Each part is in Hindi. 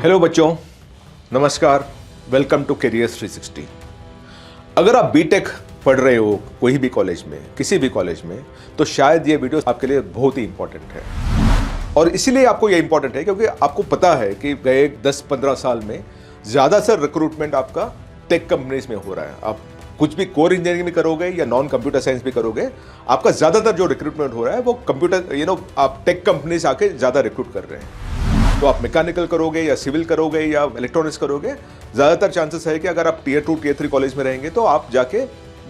हेलो बच्चों, नमस्कार। Welcome to careers 360। अगर आप बीटेक पढ़ रहे हो कोई भी कॉलेज में, किसी भी कॉलेज में, तो शायद ये वीडियो आपके लिए बहुत ही इंपॉर्टेंट है। और इसीलिए आपको ये इंपॉर्टेंट है क्योंकि आपको पता है कि गए 10-15 साल में ज़्यादातर रिक्रूटमेंट आपका टेक कंपनीज में हो रहा है। आप कुछ भी कोर इंजीनियरिंग भी करोगे या नॉन कंप्यूटर साइंस भी करोगे, आपका ज़्यादातर जो रिक्रूटमेंट हो रहा है वो कंप्यूटर आप टेक कंपनीज आके ज़्यादा रिक्रूट कर रहे हैं। तो आप मैकेनिकल करोगे या सिविल करोगे या इलेक्ट्रॉनिक्स करोगे, ज़्यादातर चांसेस है कि अगर आप टियर 2 टियर 3 कॉलेज में रहेंगे तो आप जाके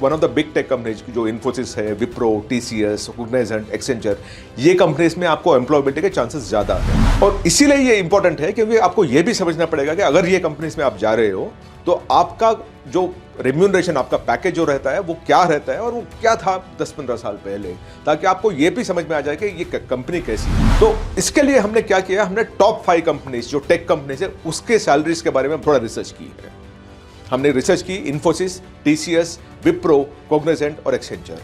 one of the big tech companies जो इन्फोसिस है, विप्रो, टीसीएस, कॉग्निजेंट, एक्सेंचर, ये कंपनीज में आपको एम्प्लॉयबिलिटी के चांसेस ज़्यादा है। और इसीलिए ये इंपॉर्टेंट है क्योंकि आपको ये भी समझना पड़ेगा कि अगर ये कंपनीज में आप जा रहे हो तो आपका जो रेम्यूनरेशन, आपका पैकेज जो रहता है वो क्या रहता है और वो क्या था 10-15 साल पहले, ताकि आपको ये भी समझ में आ जाए कि ये कंपनी कैसी है। तो इसके लिए हमने क्या किया, हमने टॉप 5 कंपनीज जो टेक कंपनीज है उसके सैलरीज के बारे में थोड़ा रिसर्च की है। हमने रिसर्च की इन्फोसिस, टीसीएस, विप्रो, कॉग्निजेंट और एक्सेंचर,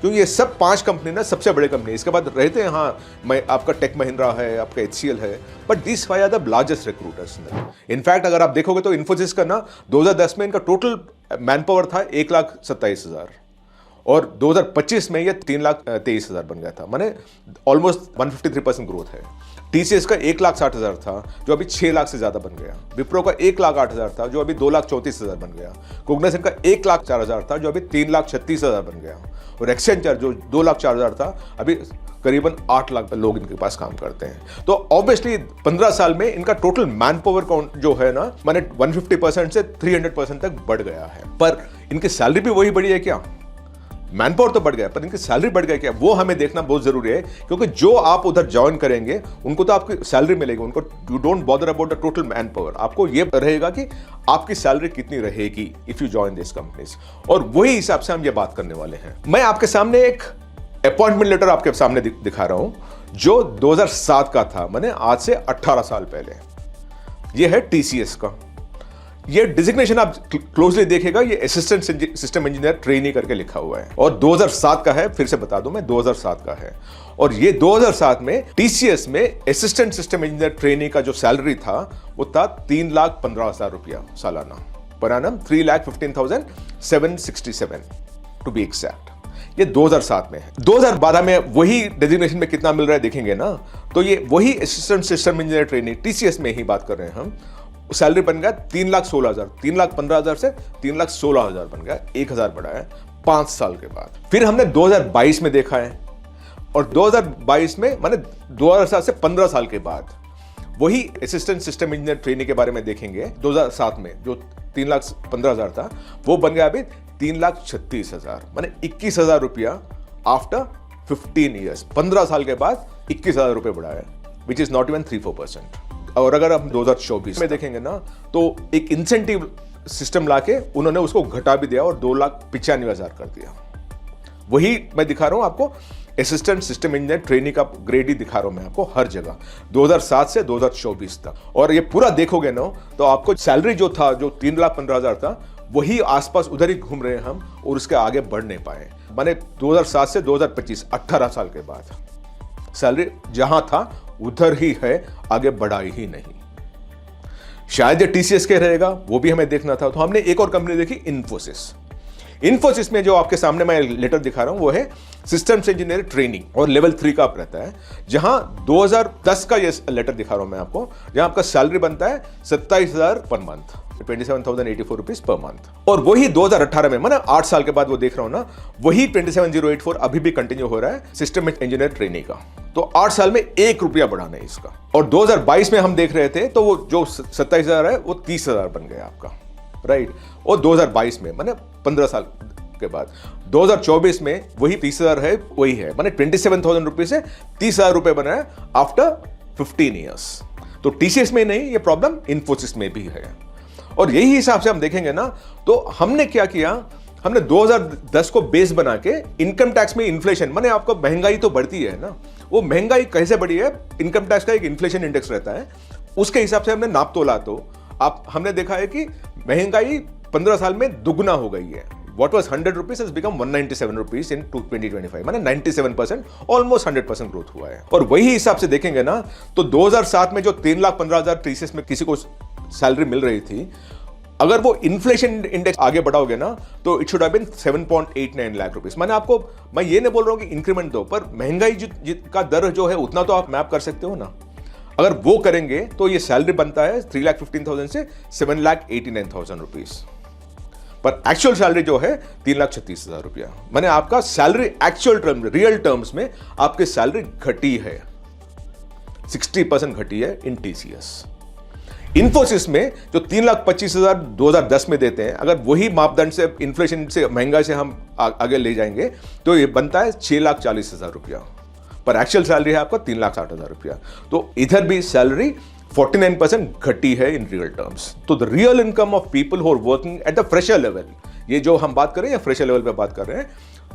क्योंकि ये सब 5 कंपनी ना सबसे बड़े कंपनी। इसके बाद रहते हैं मैं आपका टेक महिंद्रा है, आपका HCL है, but this 5 are the largest recruiters. In fact अगर आप देखोगे तो इन्फोसिस का ना 2010 में इनका टोटल मैन पावर था 1,27,000 और 2025 में ये 3,23,000 बन गया था, माने ऑलमोस्ट 153% ग्रोथ है। टीसीएस का 1,60,000 था जो अभी 6 लाख से ज्यादा बन गया। विप्रो का 1,08,000 था जो अभी 2,34,000 बन गया। कॉग्निजेंट का 1,04,000 था जो अभी 3,36,000 बन गया। और एक्सेंचर जो 2,04,000 था अभी करीबन 8 लाख लोग इनके पास काम करते हैं। तो ऑब्वियसली 15 साल में इनका टोटल मैन पावर काउंट जो है ना, माने 150% से 300% तक बढ़ गया है। पर इनकी सैलरी भी वही बढ़ी है क्या? मैन पावर तो बढ़ गया पर इनकी सैलरी बढ़ गया क्या, वो हमें देखना बहुत जरूरी है। क्योंकि जो आप उधर ज्वाइन करेंगे उनको तो आपकी सैलरी मिलेगी, उनको you don't bother about the total man power. आपको ये रहेगा कि आपकी सैलरी कितनी रहेगी if you join this companies, और वही हिसाब से हम ये बात करने वाले हैं। मैं आपके सामने एक अपॉइंटमेंट लेटर आपके सामने दिखा रहा हूं जो 2007 का था, माने आज से 18 साल पहले। ये है टीसीएस का। ये डिजिग्नेशन आप क्लोजली देखेगा, ये असिस्टेंट सिस्टम इंजीनियर ट्रेनी करके लिखा हुआ है और 2007 का है। फिर से बता दूं मैं, 2007 का है। और ये 2007 में टीसीएस में असिस्टेंट सिस्टम इंजीनियर ट्रेनी का जो सैलरी था वो था 3,15,000 रुपया सालाना, per annum 3,15,767 to be exact. ये 2007 में है। 2012 में वही डेजिग्नेशन में कितना मिल रहा है देखेंगे ना, तो ये वही assistant system engineer trainee TCS में ही बात कर रहे हैं हम, सैलरी बन गया 3,16,000, 3,15,000 से 3,16,000 बन गया, 1,000 बढ़ा है 5 साल के बाद। फिर हमने 2022 में देखा है और 2022 में माने 2007 से 15 साल के बाद वही असिस्टेंट सिस्टम इंजीनियर ट्रेनी के बारे में देखेंगे। 2007 में जो 3,15,000 था वो बन गया अभी 3,36,000, माने 21,000 रुपया आफ्टर 15 ईयर्स। 15 साल के बाद 21,000 रुपये बढ़ा है, विच इज नॉट इवन 3-4%। और अगर हम 2024 में देखेंगे ना, तो एक इंसेंटिव सिस्टम लाके उन्होंने उसको घटा भी दिया और 2,95,000 कर दिया। वही मैं दिखा रहा हूं आपको, असिस्टेंट सिस्टम इंजीनियर ट्रेनी का ग्रेड ही दिखा रहा हूं मैं आपको हर जगह 2007 से 2024 तक। और ये पूरा देखोगे ना तो आपको सैलरी जो था, जो 3,15,000 था, वही आसपास उधर ही घूम रहे हैं हम और उसके आगे बढ़ नहीं पाए। माने 2007 से 2025 18 साल के बाद सैलरी जहां था उधर ही है, आगे बढ़ाई ही नहीं। शायद ये टीसीएस के रहेगा, वो भी हमें देखना था। तो हमने एक और कंपनी देखी, इन्फोसिस। इन्फोसिस में जो आपके सामने मैं लेटर दिखा रहा हूं वो है सिस्टम्स इंजीनियर ट्रेनिंग और लेवल 3 का रहता है, जहां 2010 का ये लेटर दिखा रहा हूं मैं आपको, जहां आपका सैलरी बनता है 27,000 per month, 27,084 rupees per month. और वही 2018 में, माना 8 साल के बाद वो देख रहा हूं ना, वही 27,084 अभी भी कंटिन्यू हो रहा है सिस्टम इंजीनियर ट्रेनिंग का। तो 8 साल में 1 रुपया बढ़ाना है इसका। और 2022 में हम देख रहे थे तो वो जो 27,000 है वो 30,000 बन गया आपका, राइट। और 2022 में, माने 15 साल के बाद 2024 में वही 30,000 है, वही है, माने 27,000 रुपये से 30,000 रुपये बना है आफ्टर 15 ईयर्स। तो टीसीएस में नहीं, ये प्रॉब्लम इन्फोसिस में भी है। और यही हिसाब से हम देखेंगे ना, तो हमने क्या किया, हमने 2010 को बेस बना के इनकम टैक्स में इन्फ्लेशन, माने आपको महंगाई तो बढ़ती है ना, वो महंगाई कैसे बढ़ी है, इनकम टैक्स का एक इन्फ्लेशन इंडेक्स रहता है, उसके हिसाब से हमने नाप तोला। तो हमने देखा है कि महंगाई 15 साल में दुगना हो गई है। what was 100 rupees has become 197 rupees in 2025, माने 97%, ऑलमोस्ट 100% ग्रोथ हुआ है। और वही हिसाब से देखेंगे ना तो 2007 में जो 3,15,000 टीसीएस में किसी को सैलरी मिल रही थी, अगर वो इन्फ्लेशन इंडेक्स आगे बढ़ाओगे ना तो it should have been 7.89 lakh rupees. मैंने आपको, मैं ये नहीं बोल रहा हूँ कि इंक्रीमेंट दो, पर महंगाई का दर जो है उतना तो आप मैप कर सकते हो ना। अगर वो करेंगे तो ये सैलरी बनता है 3,15,000 से 7,89,000 रुपीस, पर एक्चुअल सैलरी जो है 3,36,000 रुपया। मैंने आपका salary actual term, real terms में आपकी सैलरी घटी है, 60% घटी है इन टीसीएस। इन्फोसिस में जो 3,25,000 2010 में देते हैं, अगर वही मापदंड से इन्फ्लेशन से महंगाई से हम आगे ले जाएंगे तो ये बनता है 6,40,000 रुपया, पर एक्चुअल सैलरी है आपका 3,60,000 रुपया। तो इधर भी सैलरी 49% घटी है इन रियल टर्म्स। तो the real income of people who are working at the fresher level, ये जो हम बात कर रहे हैं फ्रेशर लेवल पे बात कर रहे हैं,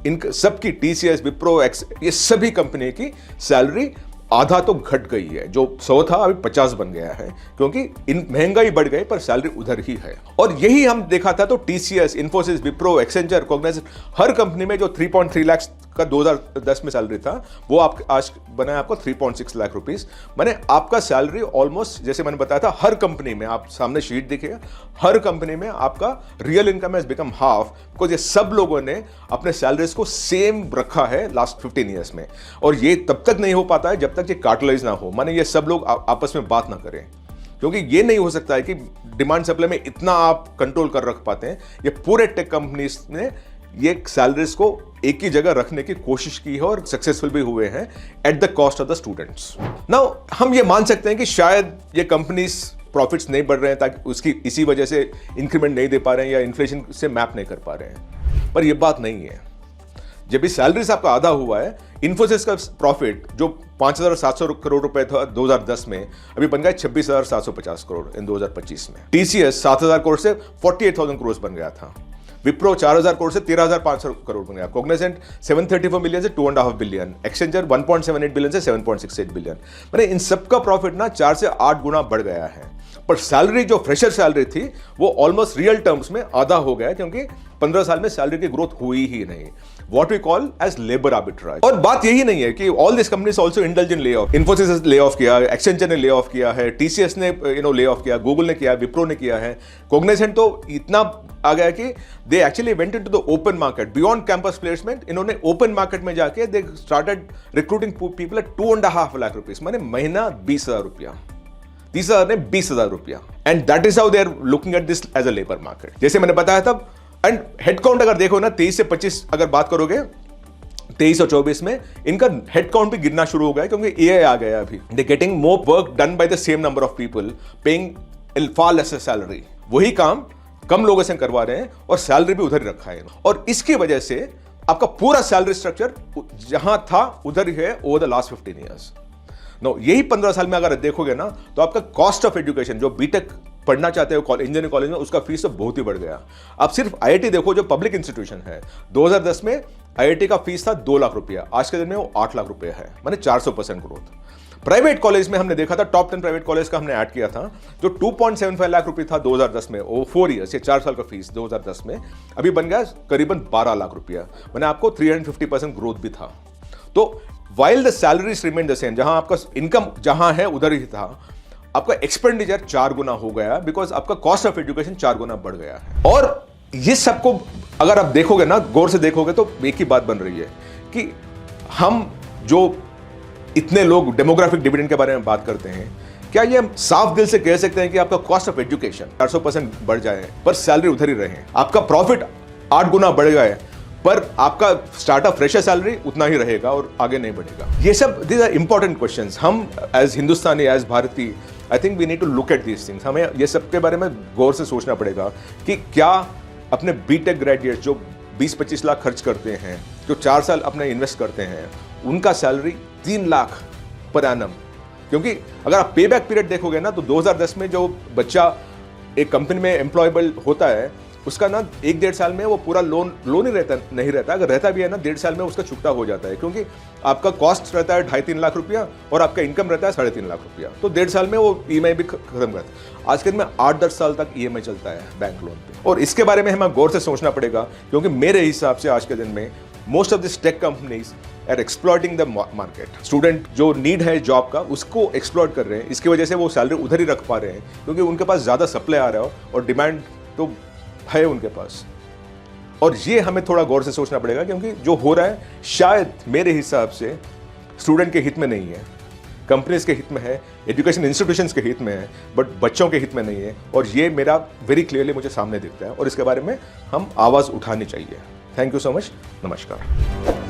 इन सबकी टीसीएस, विप्रो, एक्स, ये सभी कंपनी की सैलरी आधा तो घट गई है। जो 100 था अभी 50 बन गया है, क्योंकि इन महंगाई बढ़ गई पर सैलरी उधर ही है। और यही हम देखा था तो TCS, Infosys, Wipro, Accenture, Cognizant, हर कंपनी में जो 3.3 लाख का 2010 में सैलरी था वो आप आज बना है आपको 3.6 लाख रुपीस। मैंने आपका सैलरी ऑलमोस्ट, जैसे मैंने बताया था, हर कंपनी में, आप सामने शीट देखिएगा, हर कंपनी में आपका real income has become half, because ये सब लोगों ने अपने सैलरीज को सेम रखा है लास्ट 15 ईयर्स में। और ये तब तक नहीं हो पाता है जब तक ये कार्टेलाइज ना हो, माने ये सब लोग आपस में बात ना करें, क्योंकि ये नहीं हो सकता है कि डिमांड सप्लाई में इतना आप कंट्रोल कर रख पाते हैं। ये पूरे टेक कंपनीज ने ये सैलरीज को एक ही जगह रखने की कोशिश की है और सक्सेसफुल भी हुए हैं at the cost of the students. Now हम ये मान सकते हैं कि शायद ये कंपनीज प्रॉफिट्स नहीं बढ़ रहे हैं ताकि उसकी इसी वजह से इंक्रीमेंट नहीं दे पा रहे हैं या इन्फ्लेशन से मैप नहीं कर पा रहे हैं, पर यह बात नहीं है। जब भी सैलरीज आपका आधा हुआ है, इन्फोसिस का प्रॉफिट जो 5,700 करोड़ रुपए था 2010 में, अभी बन गया 26,750 करोड़ इन 2025 में। टीसीएस 7,000 करोड़ से 48,000 करोड़ बन गया था। विप्रो 4,000 करोड़ से 13,500 करोड़ बन गया। कॉग्निजेंट 734 मिलियन से 2.5 बिलियन। एक्सेंचर 1.78 बिलियन से 7.68 बिलियन। मैंने इन सबका प्रॉफिट ना 4 से 8 गुना बढ़ गया है, पर सैलरी जो फ्रेशर सैलरी थी वो ऑलमोस्ट रियल टर्म्स में आधा हो गया, क्योंकि 15 साल में सैलरी की ग्रोथ हुई ही नहीं। What we call as labor arbitrage। और बात यही नहीं है कि all these companies also indulge in layoff। Infosys ने ले ऑफ किया, Accenture ने ले ऑफ किया है, TCS ने ले ऑफ किया, Google ने किया, विप्रो ने किया है। Cognizant तो इतना आ गया कि they actually went into the open market beyond campus placement। इन्होंने open market में जाके they started recruiting people at 2.5 lakh rupees, माने महीना 20,000 रुपया। 30,000 ने 20,000 रुपया, and that is how they are looking at this as a labor market। जैसे मैंने बताया था, एंड हेडकाउंट अगर देखो ना 23 से 25 अगर बात करोगे 23 और 24 में, इनका हेडकाउंट भी गिरना शुरू हो गया, क्योंकि एआई आ गया अभी। They getting more work done by the same number of people paying far lesser salary. वही काम कम लोगों से करवा रहे हैं और सैलरी भी उधर ही रखा है, और इसकी वजह से आपका पूरा सैलरी स्ट्रक्चर जहां था उधर ही है over the last 15 years. No, यही 15 साल में अगर देखोगे ना तो आपका कॉस्ट ऑफ एजुकेशन, जो बीटेक पढ़ना चाहते हो इंजीनियरिंग कॉलेज में, उसका फीस तो बहुत ही बढ़ गया। आप सिर्फ आईआईटी देखो, जो पब्लिक इंस्टीट्यूशन है, 2010 में आईआईटी का फीस था 2 लाख रुपया, आज के दिन में वो 8 लाख रुपया है, माने 400% ग्रोथ। प्राइवेट कॉलेज में हमने देखा था, टॉप 10 प्राइवेट कॉलेज का हमने ऐड किया था, जो 2.75 लाख रुपये था 2010 में, वो 4 ईयर्स, ये 4 साल का फीस 2010 में, अभी बन गया करीबन 12 लाख रुपया, मैंने आपको 350% ग्रोथ भी था। तो while the salaries remain the same, जहां आपका इनकम जहां है उधर ही था, आपका एक्सपेंडिचर 4 गुना हो गया, बिकॉज आपका कॉस्ट ऑफ एजुकेशन 4 गुना बढ़ गया है। और ये सबको अगर आप देखोगे ना, गौर से देखोगे, तो एक ही बात बन रही है कि हम जो इतने लोग डेमोग्राफिक डिविडेंड के बारे में बात करते हैं, क्या ये हम साफ दिल से कह सकते हैं कि आपका कॉस्ट ऑफ एजुकेशन 400% बढ़ जाए पर सैलरी उधर ही रहे? आपका प्रॉफिट 8 गुना बढ़ गया पर आपका स्टार्टअप फ्रेशर सैलरी उतना ही रहेगा और आगे नहीं बढ़ेगा। ये सब दीज आर इंपॉर्टेंट क्वेश्चंस। हम as Hindustani, as Bharatiya, I think we need to look at these things. हमें ये सब के बारे में गौर से सोचना पड़ेगा कि क्या अपने बीटेक ग्रेजुएट जो 20-25 लाख खर्च करते हैं, जो 4 साल अपने इन्वेस्ट करते हैं, उनका सैलरी 3 लाख पर एनम। क्योंकि अगर आप पे बैक पीरियड देखोगे ना तो 2010 में जो बच्चा एक कंपनी में एम्प्लॉयबल होता है, उसका ना 1-1.5 साल में वो पूरा लोन ही नहीं रहता, अगर रहता भी है ना 1.5 साल में उसका चुकता हो जाता है, क्योंकि आपका कॉस्ट रहता है 2.5-3 लाख रुपया और आपका इनकम रहता है 3.5 लाख रुपया, तो 1.5 साल में वो EMI भी खत्म करता है। आज के दिन में 8-10 साल तक EMI चलता है बैंक लोन पे, और इसके बारे में हमें गौर से सोचना पड़ेगा, क्योंकि मेरे हिसाब से आज के दिन में most of this tech companies are exploiting the market. Student जो नीड है जॉब का उसको एक्सप्लॉइट कर रहे हैं, इसकी वजह से वो सैलरी उधर ही रख पा रहे हैं, क्योंकि उनके पास ज़्यादा सप्लाई आ रहा हो और डिमांड तो है उनके पास। और ये हमें थोड़ा गौर से सोचना पड़ेगा, क्योंकि जो हो रहा है शायद मेरे हिसाब से स्टूडेंट के हित में नहीं है, कंपनीज के हित में है, एजुकेशन इंस्टीट्यूशंस के हित में है, बट बच्चों के हित में नहीं है। और ये मेरा वेरी क्लियरली मुझे सामने दिखता है, और इसके बारे में हम आवाज़ उठानी चाहिए। Thank you so much. नमस्कार।